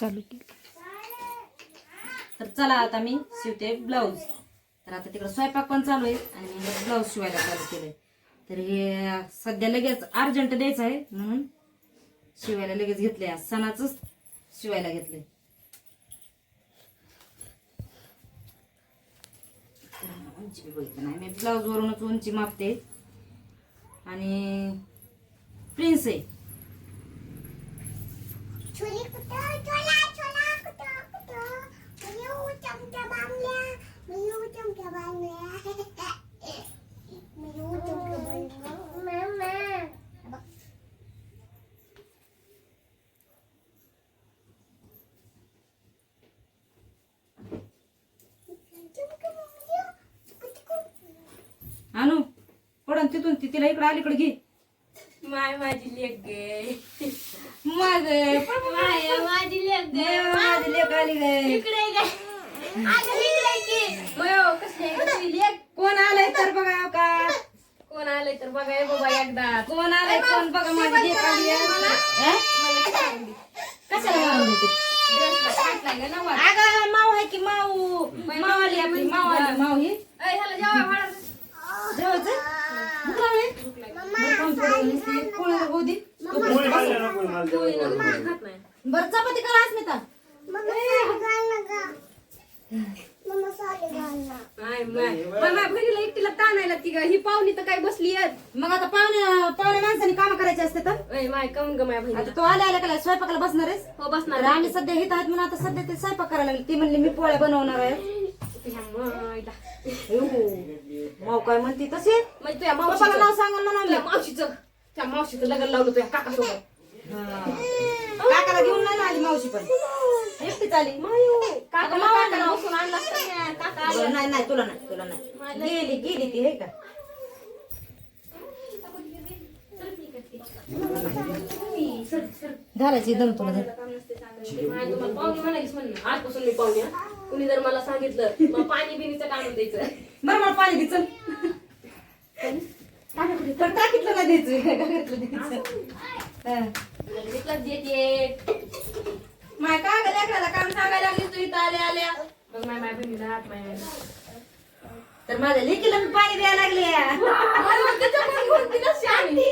चालू केली. तर चला आता मी शिवते ब्लाऊज. तर आता तिकडे स्वयंपाक पण चालू आहे आणि ब्लाऊज शिवायला चालू केलंय. तर हे सध्या लगेच अर्जंट द्यायचं आहे म्हणून शिवायला लगेच घेतलंय. सणाच शिवायला घेतलंय. उंची बी बघितलं नाही मी, ब्लाऊज वरूनच उंची मापते. आणि प्रिन्स आहे. आणू पडन तिथून तिला इकडे अलीकडे घे. माय माझी लेक गे माझी माझी लेक गे माझी लेक आली गे. इकडे गे अगं इकडे की मयो कसली लेक. कोण आलंय तर बघा का, कोण आलंय तर बघाय बाबा एकदा. कोण आलंय कोण बघा. माझी लेक आली आहे. कशाला मारून देते? ड्रेसला काटलाय ग नवा. अगं माऊ आहे की माऊ. माऊ आली आपली माऊ आली. माऊ ही ए ह्याला जेवाय वाढ. जेवायचं भूक लागली? बरं, थांब थोडं नुसती पोळी होऊ दे. खात नाही. बरं चपाती करा अस्मिता. माय माय बहिणीला एकटीला ताणायला ती ग. ही पाहुणी तर काय बसली आहेत. मग आता पाहुणे माणसाने काम करायचे असते तर माय कम ग माय बहिणी. आता तो आल्या का स्वयंपाकाला बसणार आहेस? हो तर बसणार. आम्ही सध्या हित आहेत म्हणून आता सध्या ते स्वयंपाक करायला लागले. ती म्हणली मी पोळ्या बनवणार आहे. माऊ काय म्हणते तसे म्हणजे तुझ्या पप्पाला नाव सांगा म्हणून मावशीचं त्या मावशीचं लग्न लावलं तुझ्या काकासोबत. काकाला घेऊन नाही ना आली मावशी पण एकटीच आली. काका मावाला बसून आणला असता काका. बरं, नाही नाही तुला नाही गेली गेली ती हे का. घालायची दम तुला धर. तुम्हाला पाहुणे म्हणालीच म्हणणं आजपासून मी पाहुणे. कुणी जर मला सांगितलं मग पाणी बिनीचं काढून द्यायचं. बरं मला पाणी दे चल. पण टाकीतलं नाही द्यायचं घरातलं द्यायचं. तिथलाच देते. माय का ग लेकराला काम सांगायला लागली तू इथं आल्या आल्या. मग माय माय बहिणीला हात माय तर माझ्या लेकीला मी पाणी द्यायला लागले. मी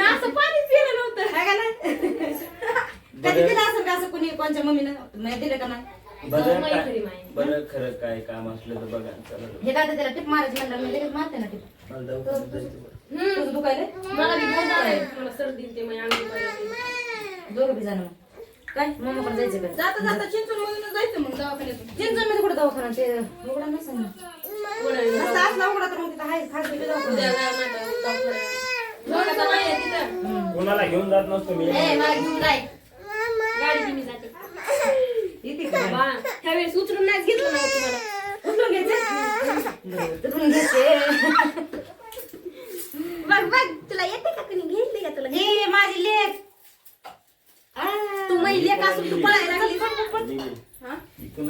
असं पाणीच पिलं नव्हतं. काय का नाही कधी दिलं असं का असं कुणी कोणच्या मम्मीनं मी दिलं का नाही. बरं खरं काय काम असलं तर बघा. चला हे काय त्याला टिप मारायची म्हणलं मी लगेच मारते ना टिप. मला दवाखान्यात जायचं बरं. तुझं दुखायलंय? मला बी बोलणार आहे. मला सर्दी ते माझ्या अंगी पाहिजे. दोघं बी जाणं मग. काय मम्माकडे जायचं का? जाता जाता चिंचून मधून जायचं मग दवाखान्यातून. चिंचणमध्ये कुठं दवाखाना ते उघडा नाही सांगणार. नसता असला उघडा तर मग तिथं आहे खास दवाखाना. उद्या जाणार नाही दवाखान्यात. लोकांचा नाही आहे तिथं. कोणाला घेऊन जात नसतो मी. मला घेऊन जाय. गाडीची मी जाते. येते का? बा, ह्यावेळेस उचलून नाहीच घेतलं ना तुम्हाला. उचलून घ्यायचं? उचलून घ्यायचे. बघ बघ तुला येते का कुणी घेतली का तुला? हे माझी लेक. तू माझी लेक असून तू पळायला लागली.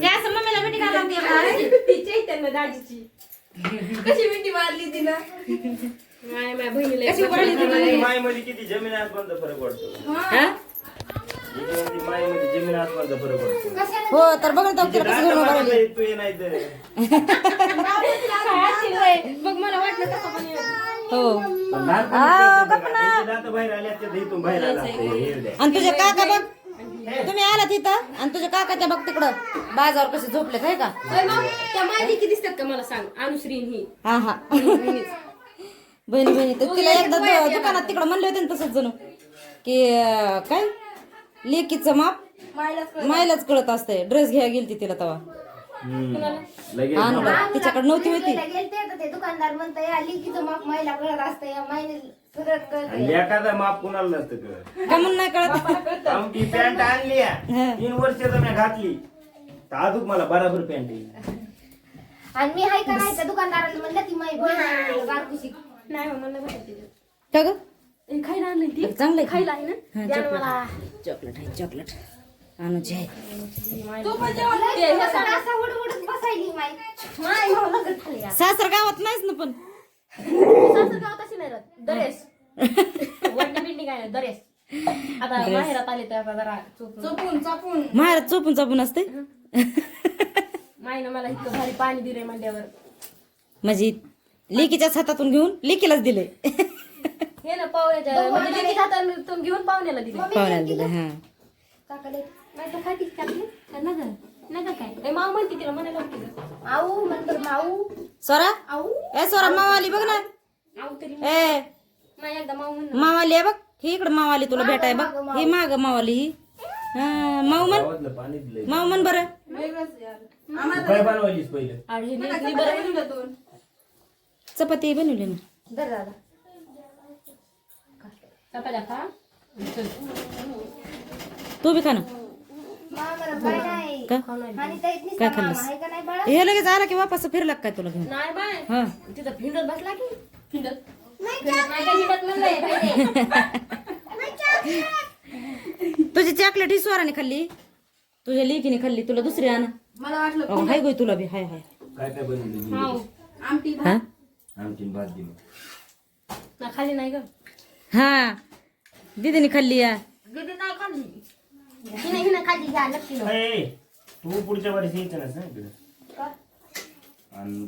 ते असं मम्मीला मिठी घालावं लागते. ती चैतन्य दाजीची कशी मिठी मारली तिनं. माय माय बहिणीला कशी पळाली माय मध्ये किती जमीन आसमानचा फरक पडतो. हा? माय मध्ये जमीन आसमानचा फरक पडतो. हो तर बघ ना तिला कसं घेऊन उभं राहिली. तू ये नाही तर बघ मला वाटलं कसं पण येत. हो दात बाहेर आल्या त्या इथून बाहेर आला. आणि तुझे काका बघ तुम्ही आला तिथं आणि तुझ्या काकाच्या बघ तिकडं बाजावर कसे झोपले काय का. अय मग त्या माझी किती दिसतात का मला सांग. अनुश्रीन ही हा हा बहिणी बहिणी तर तिला एकदा दुकानात तिकडं म्हणले होते ना तसंच जणू की काय लेकीचं माप मायलाच कळत असतंय. ड्रेस घ्यायला गेलती तिला तेव्हा लगेच आणलं तिच्याकडे नव्हती होती. ते दुकानदार म्हणतंय लिखीचं माप महिला कळत असतं या महिने सगळं कळत. एखादा माप कुणाला नसतं कळत. का म्हणून नाही कळत. आमची पॅन्ट आणली 3 वर्ष तर मी घातली तर अजून मला बराबर पॅन्ट येईल. आणि मी हाय का नाही त्या दुकानदाराला म्हणलं ती माई गारकुशी नाही मग मला भेटते. का ग खायला आणलं ती चांगलं आहे. खायला आहे ना द्या ना मला. चॉकलेट आहे चॉकलेट अनुची आहे. तू पण जेवण ते हे सांग. असा उडून बसायली माई माई लगत खाली सासर गावात नाहीच ना पण सासर गावात अशी नाही राहत. दरेस वडणी बिंडी काय नाही दरेस. आता माहेरात आले तर आता जरा चोपून महाराज चोपून चापून असते माईनं मला इतकं भारी पाणी दिलंय म्हणल्यावर म्हणजे लेकीच्याच हातातून घेऊन लेकीलाच दिले हे ना पाहुण्याच्या म्हणजे लेकीच्या हातातून घेऊन पाहुण्याला दिले पाहुण्याला दिले हा काकाले नाही तर खातीच टाकली नका काय ए माऊ म्हणते तिला म्हणायला लागते का आऊ नंतर माऊ सोरा आऊ ए सोरा मावाली बघ ना आऊ तरी ए नाही एकदा माऊ म्हण मावाली आहे बघ ही इकडे मावाली तुला भेटाय बघ ही माग मावाली ही हा माऊ म्हण गावातलं पाणी दिलंय माऊ म्हण बरं तू काय बनवायलीस पहिलं आणि हे लेकरी बरं चपाती बनवली ना धर दादा चपात्या खा चल. तू बी खा ना मामाला काय नाही का आणि त्या इथनीच काय मामा खाल्लंस? आहे का नाही बाळा हे लगेच आला की वापस फिरला का काय तुला घेऊन नाही बाय हा तिथं फिंडत बसला की फिंडत नाही का हिंडत म्हणलंय तुझी चॉकलेट ही स्वराने खाल्ली तुझ्या लेकीने खाल्ली तुला दुसरी आण मला वाटलं हाय गोय तुला बी हाय हाय काय काय बनवलं हाव आमटी हा आमची भात दे मग. ना खाली नाही ग हा दीदीने खाल्ली या दीदी नाही खाल्ली हिने खाली घ्या नक्की ए, तू पुढच्या वर्षी यायचं ना सांग इकडे आणि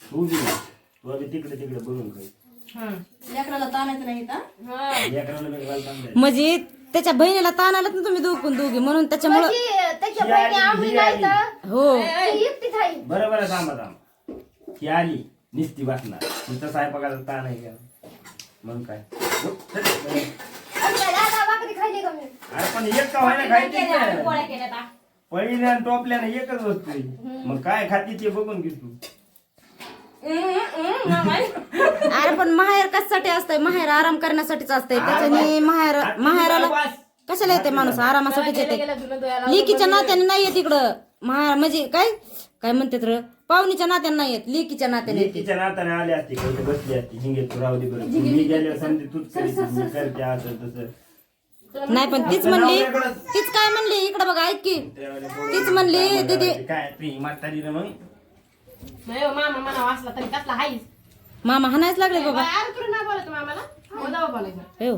तू बी ना. तू आधी तिकडे तिकडे बघून खाई लेकराला ताणायचं नाही लेकराला मी घाल चांगलं आहे. म्हणजे त्याच्या बहिणीला ताण आलात ना तुम्ही दोघी म्हणून त्याच्यामुळं त्याच्या बहिणी आम्ही नाही तर हो ती एकटीच आहे बरं बरं थांबा ती आली निस्ती वाचणार तुमचा स्वयंपाकाचा ताण आहे का मग काय हो, चल. दादा भाकरी खाल्ली का मी अरे पण एक का व्हायला खायची पोळ्या केल्या आता पहिल्या आणि टोपल्यानं एकच वस्तू आहे. मग काय खाती ते बघून घे तू अरे पण माहेर कशासाठी असतंय माहेर आराम करण्यासाठीच असतंय त्याच्याने माहेराला कशाला येते माणूस आरामासाठीच येते लेकीच्या नात्याने नाही येत इकडं माहेर म्हणजे काय काय म्हणतात र पाहुणीच्या नात्याने नाही येत लेकीच्या नात्याने येते लेकीच्या नाताने आले असते काही बसली असते झिंगे तू राहू दे बरं मी गेल्यावर समजे तूच करीत मी करते असं तसं नाही पण तीच म्हणली तीच काय म्हणली इकडं बघा ऐक की तीच म्हणली दीदी काय ती म्हातारी ना मग मामा म्हणा वाचला तरी कसला हाईस मामा हाणायच लागले बाबा यार तुला नाही बोलत मामाला मला बोलायचं हो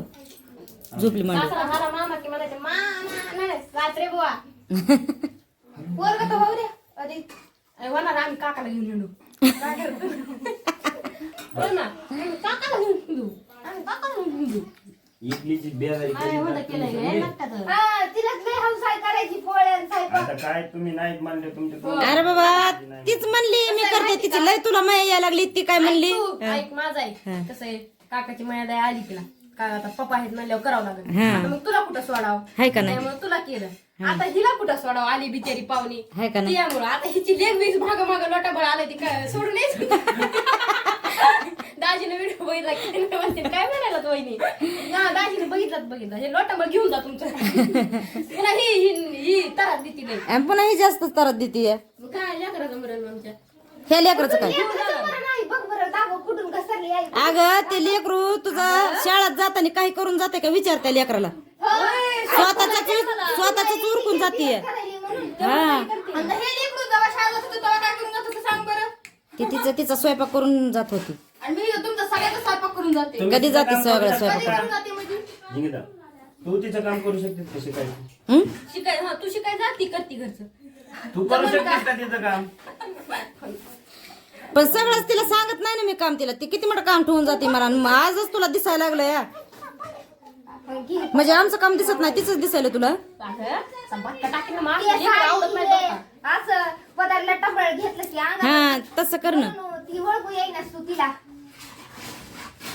झोपली मांडी सासरा झाला मामा की म्हणायचं मामा नाही सासरे बुवा पोरगं तर होऊ द्या अरे होणार आम्ही काकाला घेऊन हिंडू बोल ना काकाला घेऊन हिंडू आम्ही काकाला घेऊन हिंडू इडलीची बेजारी काय होतं केलंय केली हे ना नसतात. हा तिलाच लय हौस आहे करायची पोळ्या आणि स्वयंपाक. आता काय तुम्ही नाहीत मानले तुमच्या अरे बाबा तीच म्हणली मी करते तिची लय तुला माया यायला लागली ती काय म्हणली तू ऐक माझं ऐक कसं आहे काकाची माया दया आली तिला का आता पप्पा आहेत म्हणल्यावर करावं लागेल हा. आता मग तुला कुठं सोडावं हाय का नाही त्यामुळे तुला केलं आता हिला कुठं सोडावं आली बिचारी पाहुणी हाय का नाही त्यामुळं आता हिची लेग बीज भाग माग लोटाबळ आलं ती काय सोडून दाजीने व्हिडिओ बघितला किती नाही म्हणते काय म्हणायला तो वहिनी ना दाजीने बघितलं हे लोटाबळ घेऊन जा तुमचं पुन्हा ही तरात देती नाही आणि पुन्हा ही जास्त तरत देते मग काय लेकराचं मरण आमच्या हे लेकरचं काय खरंच बरं नाही बघ बरं दाखव कुठून घसरली आहे अगं ते लेकरू तुझं शाळेत जाताना काही करून जाते का विचार त्या लेकराला स्वतःच उरकून जातीये करायली म्हणून हा आणि हे लेकरू जेव्हा शाळेत होतं तेव्हा काय करून जात होतं सांग बरं ती तिचा स्वयंपाक करून जात होती आणि मी तुमचा सगळ्याचा स्वयंपाक करून जाते कधी जाते सगळं स्वयंपाक करून जाते म्हणजे निकिता तू तिचं काम करू शकतेस कसे काय हं? शिकाय हा तू शिकाय जा ती करती घरचं तू करू शकतेस का तिचं काम पण सगळंच तिला सांगत नाही ना मी काम तिला ती किती मोठं काम ठेवून जाते मला आणि आजच तुला दिसायला लागलं या म्हणजे आमचं काम दिसत नाही तिचंच दिसायला तुला टाकी ना मार ती असं आवडत नाही आहे, पप्पा. असं पदार्थ टंबळ घेतलं की अंगात हा तसं कर ना ती ओळखू येईनास तू तिला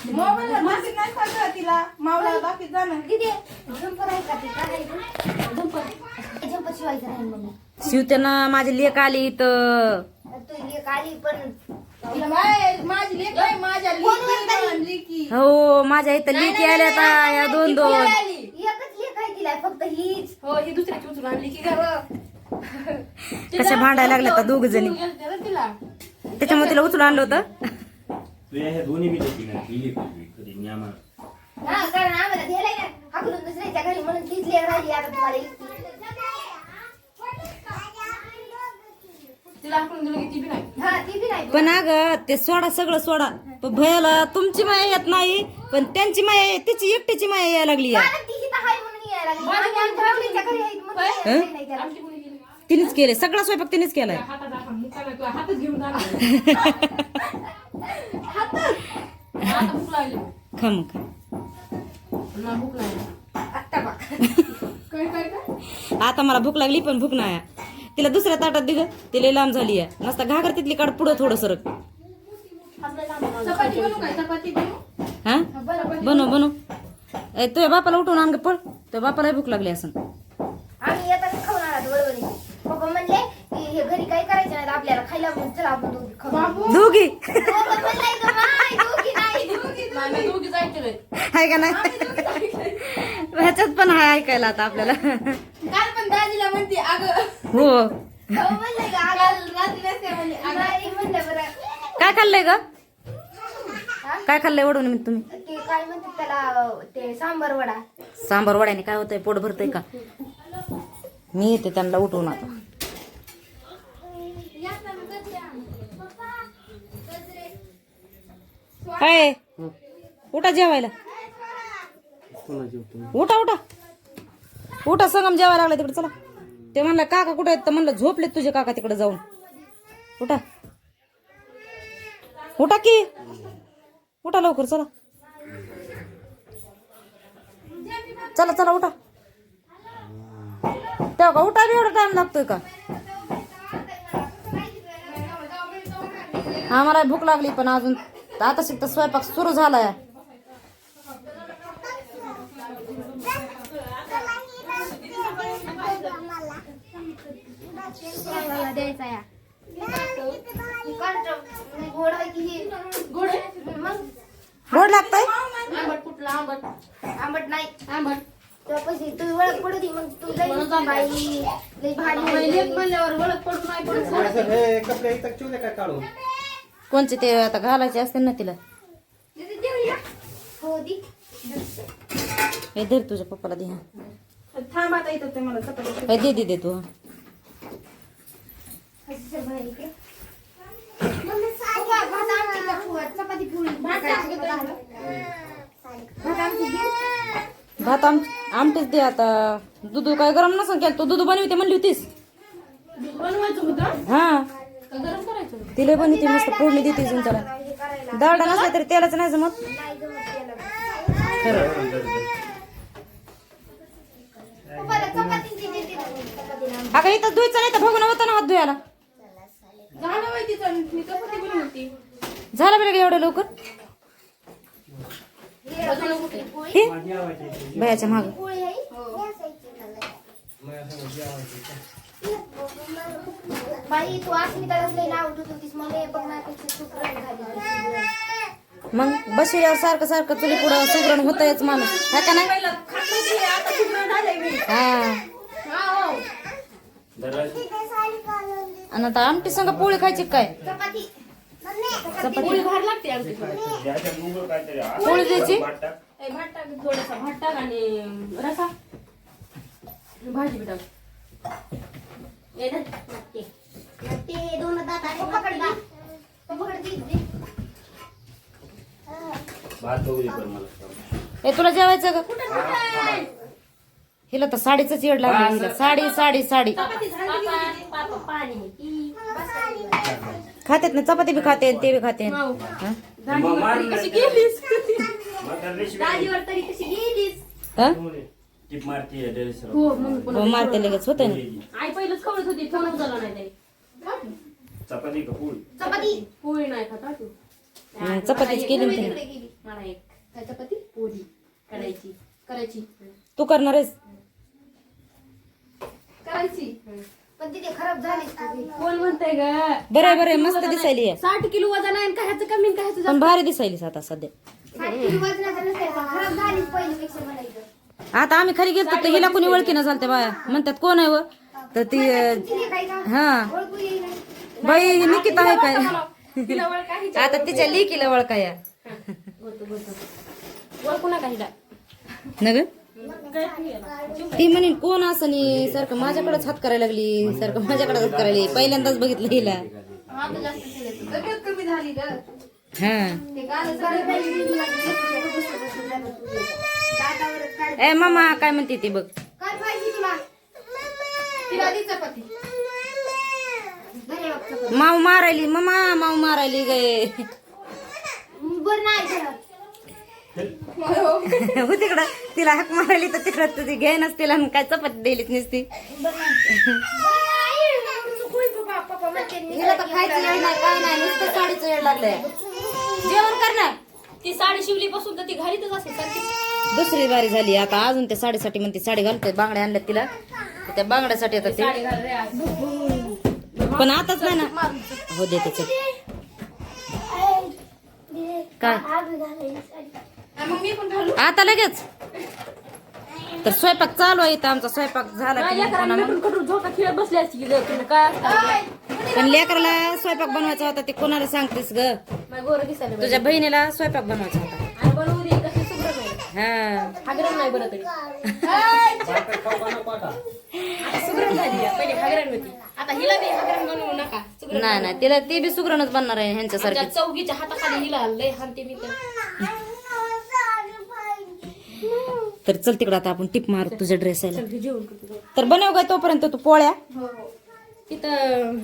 मोबाईल मासिक नाही सांगत तिला मावला बाकी जाणं दिदी झंपर आहे का ती काय झंपर शिवायचं राहील मग शिवतेना माझी लेक आली तर तू एक आली पण तिला माझी लेक आहे माझ्या लेकी हो माझ्या इथं लेकी आल्या आता या दोन एकच लेख आहे तिला फक्त हीच हो ही दुसऱ्याची उचलून आणली की काय कशा भांडायला लागल्या तर दोघ जणी तिला त्याच्यामुळे तिला उचलून आणलं होतं तू ह्या दोन्ही मी देते ना केली कधी नियमा हा कारण आम्हाला गेलाय ना हाकलून दुसऱ्याच्या घरी म्हणून तीच लेख राहिली आता तुम्हाला एकटी. तिला आपण दिलं की ती बी नाही हा ती बी नाही पण अगं ते सोडा सगळं सोडा पण भयाला तुमची माया येत नाही पण त्यांची माया तिची एकटीची माया यायला लागली कारण ती हिथं म्हणायला लागली. आणि भावनीच्या घरी आहेत म्हणून काही नाही त्याला. तिनेच केले सगळा स्वयंपाक तिनेच केलाय. हातच घेऊन जाणार आता भूक लागली खा मग खा. मला भूक लागली आता मला भूक लागली पण भूक नाही. तिला दुसऱ्या ताटात दिग तिला लांब झाली आहे. नसता घागर तिथली काढ पुढं थोडं सरक. चपाती बनवू काय? चपाती बनवू? हा बनव बनव. तुझ्या बापाला उठून आण ग पळ. तुझ्या बापाला भूक लागली असं. आम्ही येताना खाऊन आला बरोबर. पप्पा म्हणले की हे घरी काही करायचं नाही आपल्याला खायला म्हणून चला आपण दोघी खाऊ. दोघी दोघं म्हणलंय गं, माय, दोघी नाही. नाही दोघी जायचे हाय का नाही. ह्याच्यात पण हाय ऐकायला आता आपल्याला. काल पण दाजीला म्हणते अगं हो हो म्हणलंय गं, काल रात्री नसते म्हणजे नाही म्हणलं बरं. काय खाल्लंय ग? काय खाल्लंय वडून मी तुम्ही? ते काय म्हणतात त्याला ते सांबर वडा. सांबार वड्याने काय होतंय पोट भरतंय का? मी येते त्यांना उठवून आता. काय उठा जेवायला. उठा उठा उठा संगम जेवायला लागला तिकडे. चला ते म्हणलं काका कुठे आहेत तर म्हणलं झोपलेत तुझे काका तिकडे जाऊन. उठा उठा की उठा लवकर. चला चला चला उठा. तेव्हा का उठा बी एवढा टाइम लागतोय का? आम्हाला भूक लागली पण अजून आता शिकता स्वयंपाक सुरू झालाय. द्यायचा या गोड आहे की हे गोड मग गोड लागतंय. आंबट कुठला आंबट आंबट नाही. आंबट तेव्हा पैसे तू ओळख पडती मग तू लई बाई लई भारी लेप म्हणल्यावर ओळख पडून नाही पडत. हे कपडे इथं ठेवले काय काढून? कोणचे ते आता घालायचे असते ना तिला. हो दी. हे धर तुझ्या पप्पाला दे. थांब आता इथं ते मला चपाती हे दे दे तू. चपाती पोळी भात आमटीच दे आता. दूध काय गरम नसेल केलं तू दूध बनवते म्हणली होतीस. बनवायचं होतं हा का गरम करायचं? तिला बनवते मस्त फोडणी देते अजून त्याला. दाडा नसला तरी तेलाच नाही जमत. अगं इथं धुयचं नाही तर बघून होतं ना हात धुयाला. झालं माहिती मी चपाती बनवते. झालं बरं एवढं लवकर. हे बयाच्या माग पोळी आहे बाई तू अस्मितालाच लई नाव ठेवत होतीस मला बघ ना त्याची सुकरण झाली. मग बसल्यावर सारखं सारखं चुली पुढं सुगरण होतयच माणूस है का नाही. हा आणि आता आमटी संग पोळी खायची काय? चपाती पोळी भारी लागते आमची. पोळी द्यायची. भात टाक थोडासा भात टाक आणि रसा भाजी बी टाक. ये धर. ते दोन दात आहे पकडली पकडली भात वगैरे कर मला. हे तुला जेवायचं का? हिला तर साडीच येड लागली. हिला साडी साडी साडी खातेत ना. चपाती बी खाते ते बी खाते. कशी गेलीस? दाजीवर तरी कशी गेलीस. टिप मारती ड्रेसवर. हो मग हो मारते लगेच होते ना. आई पहिलंच खवळत होती फोनच झाला नाही ताई. चपाती का पोळी? चपाती पोळी नाही खाता तू. चपातीच केली ना तिने. इकडे गेली मला एक काय चपाती पोळी करायची तू करणार आहेस. करायची पण तिथे खराब झालीच तुझी. कोण म्हणतंय ग? बरं बरं मस्त दिसायली आहे. 60 किलो वजन आहे काय ह्याचं कमी काय ह्याचं पण भारी दिसायलीस आता सध्या. 60 किलो वजनाचं नसेल पण खराब झालीच पहिल्यापेक्षा म्हणायचं. आता आम्ही खाली गेलो तर हिला कोणी ओळखी ना चालते बाया म्हणतात कोण आहे व तर ती तिने काय का हा ओळखू येईल नाही. बाई ही निकिता आहे काय. तिला वळ काही आता तिच्या लेकीला ओळखा या ओळखू नका हिला. नग ती म्हणे कोण असं नाही सारखं माझ्याकडेच हात करायला लागली. सारखं माझ्याकडेच हात करायला. पहिल्यांदाच बघितलं हिला. आता जास्त केलं. तब्येत कमी झाली ग. हा ते कालच बरं बाई, मी तुला बसून बसून जात होते. हातावरच काढ. ए मामा काय म्हणते ती बघ. काय पाहिजे तुला? तिला दे चपाती. बरे बघ चपाती. माऊ मारायली मामा माऊ मारायली गे. बरं नाही घरात. हो तिकडं तिला हाक मारायली तर तिकडं तुझी घेणच तिला काय चपाती दिलीच नसती. बरं नाही. चुकून पप्पा म्हणते मी हिला तर खायचं येड नाही काय नाही नुसतं साडीचं येड लागलंय. जेवण कर ना. ती साडी शिवली पासून तर ती घालीतच असेल सारखी. दुसरी बारी झाली आता अजून त्या साडीसाठी म्हणते साडी घालते. बांगड्या आणल्यात तिला त्या बांगड्यासाठी आता साडी ते घाल रे आज. पण आताच नाही ना. हो देते चल. काय मग मी पण घालू. आता लगेच तर स्वयंपाक चालू आहे इथं आमचा स्वयंपाक झाला की मग पुन्हा मग. कटून झोका खेळत बसली असती की तुम्ही काय असतं पण लेकराला स्वयंपाक बनवायचा होता ते कोणाला सांगतेस ग. माझ्या गोरं दिसायला तुझ्या बहिणीला स्वयंपाक बनवायचा होता. आणि बनवू दे कशी सुगरण नाही हा हागरण नाही बरं तरी भाकर खाऊ का नको आता? सुगरण झाली आहे. पहिले हागरण होती आता हिला बी हागरण बनवू नका सुगरण नाही नाही तिला ती बी सुगरणच बनणार आहे ह्यांच्यासारखी. आमच्या चौघीच्या हाताखाली हिला लय हानते मी तर चल तिकडं आता आपण टिप मारू तुझ्या ड्रेसाला. तर जेवण करतो तर बनव काय तोपर्यंत तू पोळ्या. तिथं